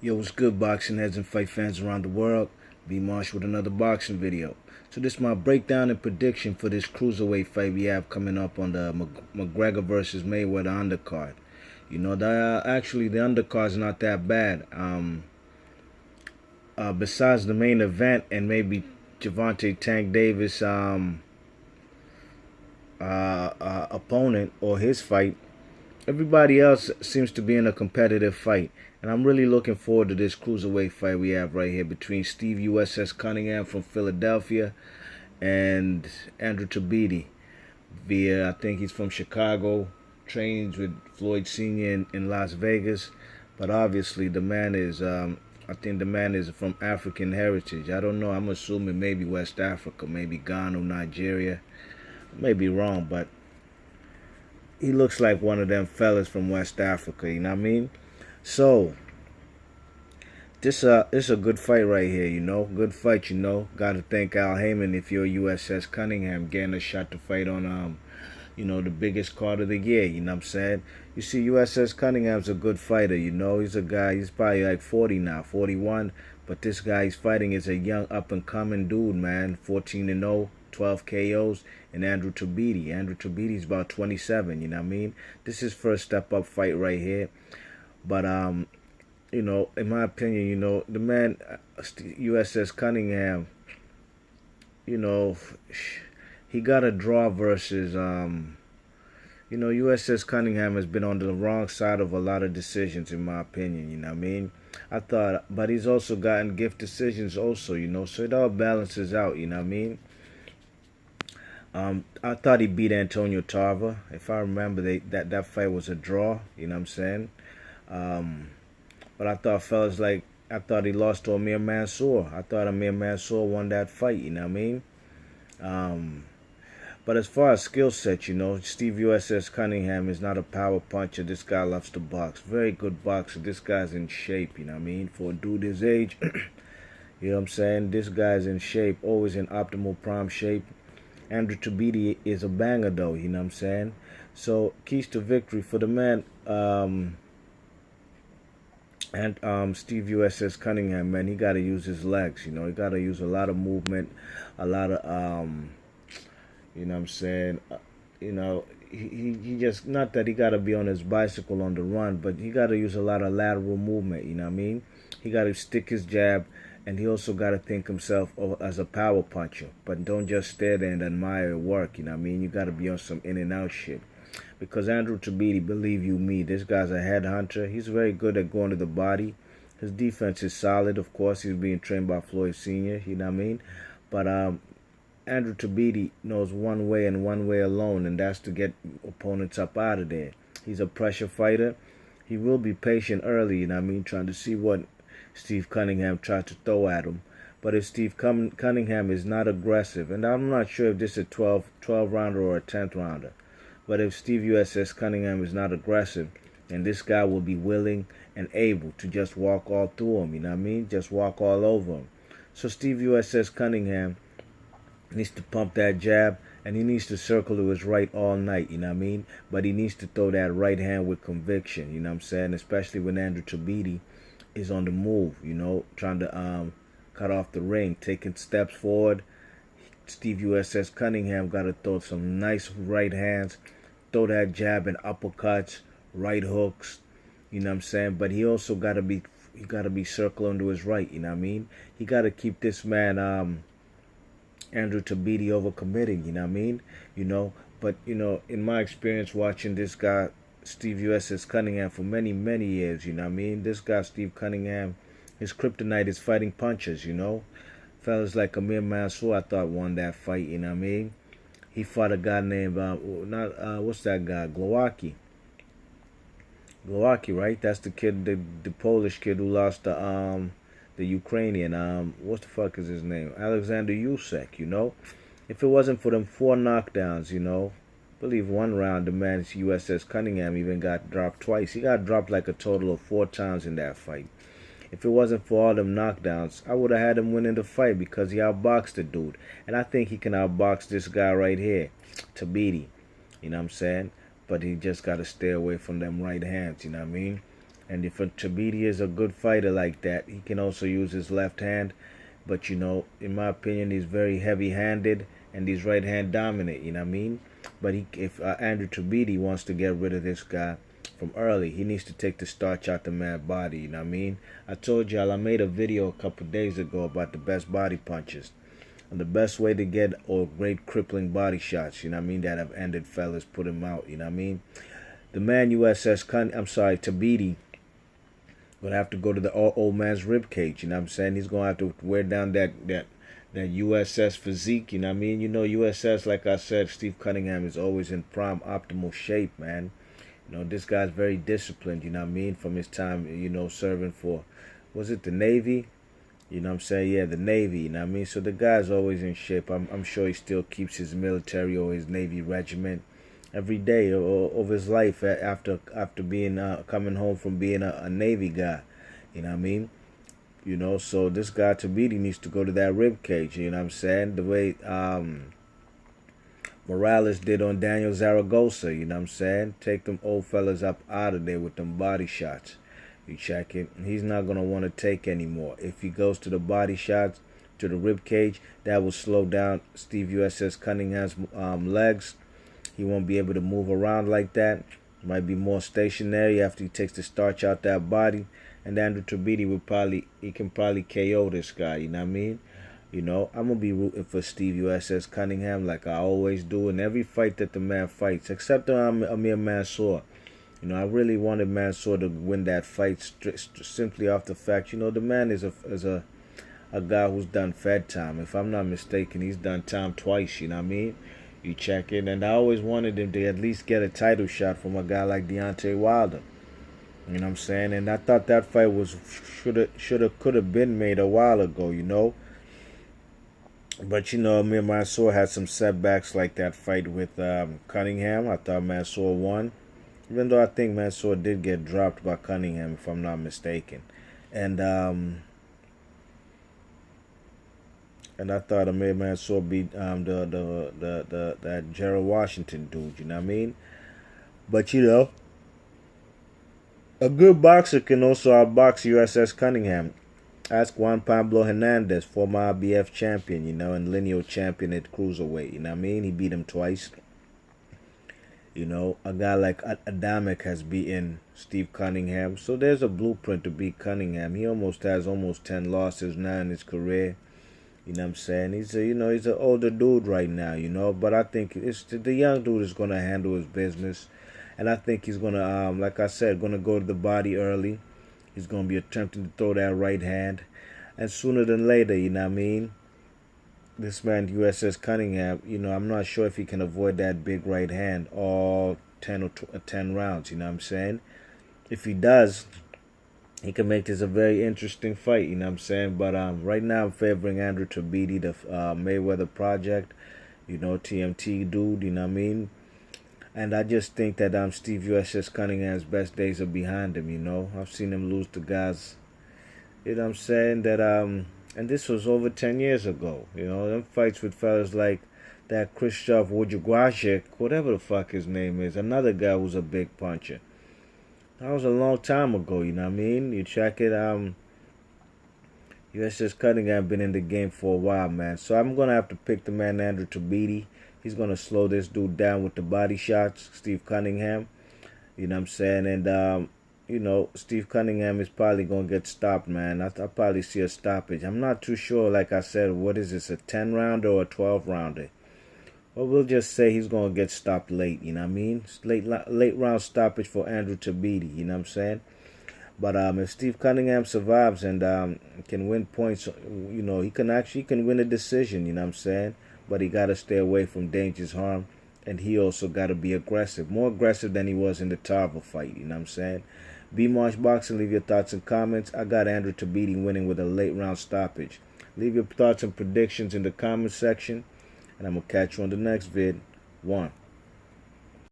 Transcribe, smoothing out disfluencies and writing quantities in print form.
Yo, what's good, boxing heads and fight fans around the world? B Marsh with another boxing video. So this is my breakdown and prediction for this cruiserweight fight we have coming up on the McGregor versus Mayweather undercard. You know, actually the undercard's not that bad. Besides the main event and maybe Gervonta Tank Davis opponent or his fight, everybody else seems to be in a competitive fight. And I'm really looking forward to this cruiserweight fight we have right here between Steve USS Cunningham from Philadelphia and Andrew Tabiti I think he's from Chicago, trains with Floyd Sr. in Las Vegas. But obviously the man is, I think the man is from African heritage. I don't know, I'm assuming maybe West Africa, maybe Ghana, Nigeria. I may be wrong, but he looks like one of them fellas from West Africa, you know what I mean? So, this is a good fight right here, you know? Good fight, you know? Gotta thank Al Heyman if you're USS Cunningham getting a shot to fight on, you know, the biggest card of the year, you know what I'm saying? You see, USS Cunningham's a good fighter, you know? He's a guy, he's probably like 40 now, 41. But this guy he's fighting is a young up-and-coming dude, man. 14-0. 12 KOs, and Andrew Tabiti. Andrew Tabiti's about 27, you know what I mean? This is first step-up fight right here. But, you know, in my opinion, you know, the man, USS Cunningham, you know, he got a draw versus, you know, USS Cunningham has been on the wrong side of a lot of decisions, in my opinion, you know what I mean? I thought, but he's also gotten gift decisions also, you know, so it all balances out, you know what I mean? I thought he beat Antonio Tarver. If I remember, that fight was a draw. You know what I'm saying? But I thought I thought he lost to Amir Mansour. I thought Amir Mansour won that fight. You know what I mean? But as far as skill set, you know, Steve USS Cunningham is not a power puncher. This guy loves to box. Very good boxer. This guy's in shape. You know what I mean? For a dude his age, you know what I'm saying? This guy's in shape. Always in optimal prime shape. Andrew Tabiti is a banger though, you know what I'm saying? So, keys to victory for the man, Steve USS Cunningham, man, he got to use his legs, you know? He got to use a lot of movement, a lot of, you know what I'm saying? You know, he just, not that he got to be on his bicycle on the run, but he got to use a lot of lateral movement, you know what I mean? He got to stick his jab. And he also got to think himself as a power puncher. But don't just stare there and admire it work, you know what I mean? You got to be on some in and out shit. Because Andrew Tabiti, believe you me, this guy's a headhunter. He's very good at going to the body. His defense is solid. Of course, he's being trained by Floyd Sr., you know what I mean? But Andrew Tabiti knows one way and one way alone, and that's to get opponents up out of there. He's a pressure fighter. He will be patient early, you know what I mean? Trying to see what Steve Cunningham tried to throw at him. But if Steve Cunningham is not aggressive, and I'm not sure if this is a 12 rounder or a 10th rounder, but if Steve USS Cunningham is not aggressive, then this guy will be willing and able to just walk all through him, you know what I mean? Just walk all over him. So Steve USS Cunningham needs to pump that jab, and he needs to circle to his right all night, you know what I mean? But he needs to throw that right hand with conviction, you know what I'm saying? Especially when Andrew Tabiti is on the move, you know, trying to cut off the ring, taking steps forward. Steve USS Cunningham got to throw some nice right hands, throw that jab and uppercuts, right hooks, you know what I'm saying? But he also got to be circling to his right, you know what I mean? He got to keep this man Andrew Tabiti overcommitting, you know what I mean? You know, but you know, in my experience watching this guy Steve USS Cunningham for many, many years, you know what I mean? This guy, Steve Cunningham, his kryptonite is fighting punches, you know? Fellas like Amir Mansour, I thought, won that fight, you know what I mean? He fought a guy named, what's that guy? Glowacki, right? That's the kid, the Polish kid who lost the Ukrainian, what the fuck is his name? Alexander Usyk, you know? If it wasn't for them 4 knockdowns, you know, I believe one round the man USS Cunningham even got dropped twice. He got dropped like a total of 4 times in that fight. If it wasn't for all them knockdowns, I would have had him winning the fight because he outboxed the dude. And I think he can outbox this guy right here, Tabiti. You know what I'm saying? But he just got to stay away from them right hands, you know what I mean? And if a Tabiti is a good fighter like that, he can also use his left hand. But in my opinion, he's very heavy-handed and he's right-hand dominant. You know what I mean? But if Andrew Tabiti wants to get rid of this guy from early, he needs to take the starch out the man's body. You know what I mean? I told y'all I made a video a couple days ago about the best body punches and the best way to get or great crippling body shots. You know what I mean? That have ended fellas, put him out. You know what I mean? The man Tabiti gonna have to go to the old man's rib cage. You know what I'm saying? He's gonna have to wear down that USS physique. You know what I mean? USS, like I said, Steve Cunningham is always in prime optimal shape, man. This guy's very disciplined. You know what I mean? From his time, serving for, was it the Navy? You know what I'm saying? Yeah, the Navy. You know what I mean? So the guy's always in shape. I'm sure he still keeps his military or his Navy regiment every day of his life after being coming home from being a Navy guy. You know what I mean? So this guy Tabiti needs to go to that rib cage. You know what I'm saying? The way Morales did on Daniel Zaragoza. You know what I'm saying? Take them old fellas up out of there with them body shots. You check it. He's not gonna want to take anymore. If he goes to the body shots, to the rib cage, that will slow down Steve USS Cunningham's legs. He won't be able to move around like that. Might be more stationary after he takes the starch out that body. And Andrew Tabiti can probably KO this guy. You know what I mean? I'm gonna be rooting for Steve USS Cunningham like I always do in every fight that the man fights, except Amir Mansour. I really wanted Mansour to win that fight simply off the fact, the man is a guy who's done Fed time. If I'm not mistaken, he's done time twice. You know what I mean? You check it, and I always wanted him to at least get a title shot from a guy like Deontay Wilder. You know what I'm saying? And I thought that fight could have been made a while ago. But Amir Mansour had some setbacks like that fight with Cunningham. I thought Mansour won, even though I think Mansour did get dropped by Cunningham, if I'm not mistaken. And I thought Amir Mansour beat that Gerald Washington dude. You know what I mean? But a good boxer can also outbox USS Cunningham. Ask Juan Pablo Hernandez, former IBF champion, and lineal champion at cruiserweight. You know what I mean? He beat him twice. A guy like Adamek has beaten Steve Cunningham. So there's a blueprint to beat Cunningham. He has almost 10 losses now in his career. You know what I'm saying? He's an older dude right now, but I think the young dude is gonna handle his business. And I think he's gonna like I said, gonna go to the body early. He's gonna be attempting to throw that right hand. And sooner than later, you know what I mean? This man USS Cunningham, I'm not sure if he can avoid that big right hand all 10 rounds, you know what I'm saying? If he does, he can make this a very interesting fight, you know what I'm saying? But right now I'm favoring Andrew Tabiti, the Mayweather Project, TMT dude, you know what I mean? And I just think that Steve USS Cunningham's best days are behind him, I've seen him lose to guys, you know what I'm saying, that and this was over 10 years ago, them fights with fellas like that Krzysztof Wojciechowski, whatever the fuck his name is, another guy who's a big puncher. That was a long time ago, you know what I mean? You check it, USS Cunningham been in the game for a while, man. So I'm going to have to pick the man Andrew Tabiti. He's going to slow this dude down with the body shots, Steve Cunningham. You know what I'm saying? And, Steve Cunningham is probably going to get stopped, man. I'll probably see a stoppage. I'm not too sure, like I said, what is this, a 10-rounder or a 12-rounder? Well, we'll just say he's going to get stopped late, you know what I mean? Late round stoppage for Andrew Tabiti, you know what I'm saying? But if Steve Cunningham survives and can win points, he can win a decision, you know what I'm saying? But he got to stay away from dangerous harm. And he also got to be aggressive. More aggressive than he was in the Tarver fight, you know what I'm saying? B-Marsh Boxing, leave your thoughts and comments. I got Andrew Tabiti winning with a late round stoppage. Leave your thoughts and predictions in the comment section. And I'm going to catch you on the next vid. 1.